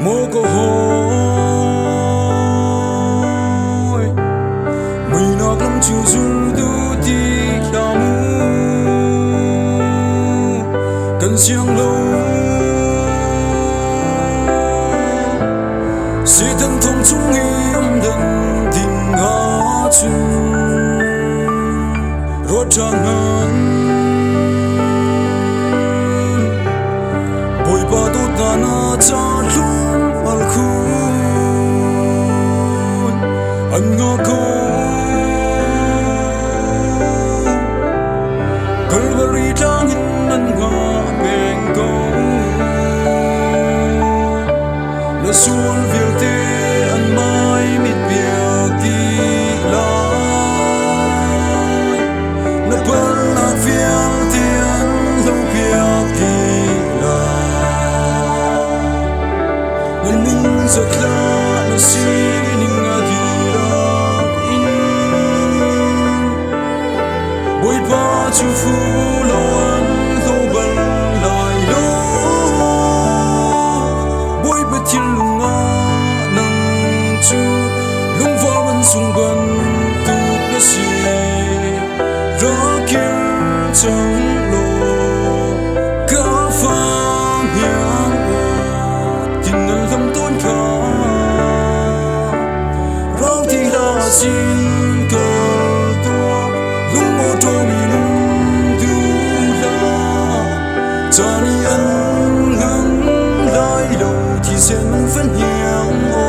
mô có hối mùi nọc lắm chiều dù tu ti là mu cần siêng lâu si thân thông chung hiểm đần tình ngã chung rót trang ngàn bồi ba tốt ta na cha lum al khun an ngã câu Calvary trang in an ngã beng câu na sual vil te an mai mit biak ti lai na pal na vial te an lo biak ti lai na ning zot la na si ning a di rak in boi pa chu fu lo an lo bal lai lo boi ba til lunga nang chu lung va man sung ban tu na si ra kir chang lo ka fa hiang o tin nan lam ton kha rau ti la sin ka to lung mo to mi lung tu la cha ni an ngang lai lo thì sẽ mang phân hiang o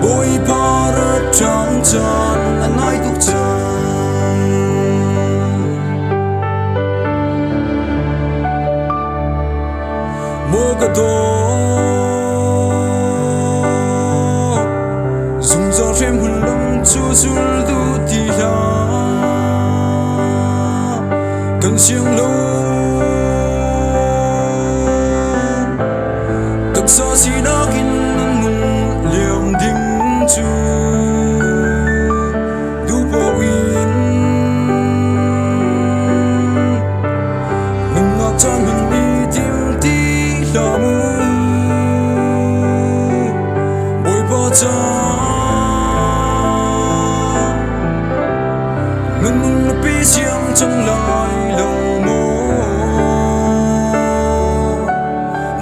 bôi pa ra trang chan an ai tuk chan mo ka to zum za rem hun lam chu sul du ti la cần siêng lâu sa si na kin an ngun liam ding chu du po win nung ngak chan hin ni tim ti la mu boi pa cha nung na pi siam chang lai lo mo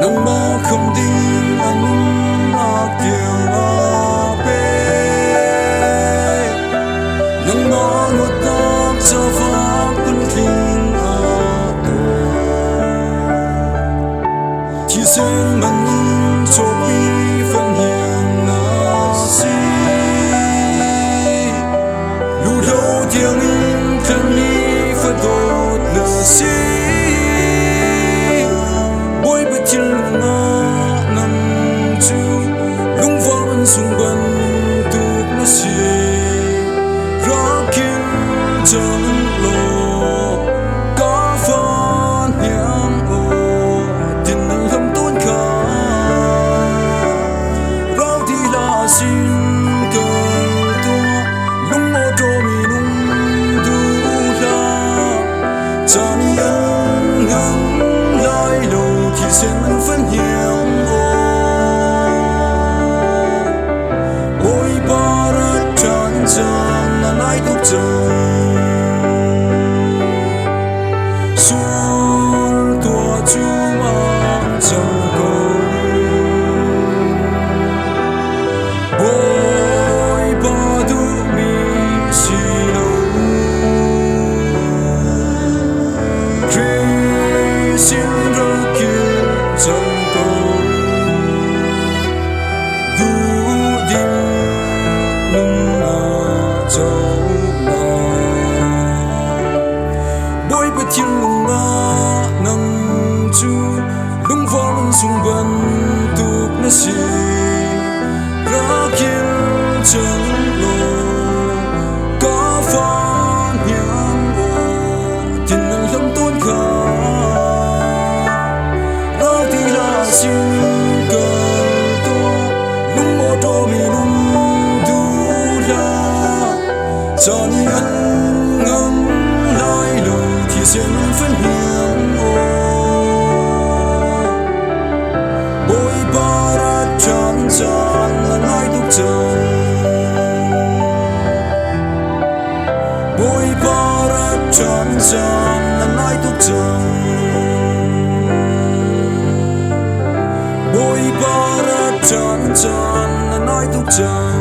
nang ma không ding an ác tiếng a pe nang ma ngột tak cho pháp quân kinh a to chỉ sen man cho mi phân hiền na si lu lâu tiếng thân mi phật đốt na si bôi bết chân na lung va man sung ban tu na si ra kim chang lo ka fa hiang o tin nan lam ton kha rau ti la sin ka to lung mo to mi lung tu la cha ni an ngang lai lo thì sẽ man phân hiang o chan an ai tuk chan sul tua chu mang chang ko boi pa du mi si lo tri sin ro kil chang ko du dim bôi bết thiên lung nga nang chu lung va man sung ban tuk na si ra kil chang lo ka fa hiang o tin nan lam ton kha ra ti la sin ka to lung mo to mi lung du la cha ni an ngang lai lo thì sẽ phân hiang o tròn tròn là nói tục tròn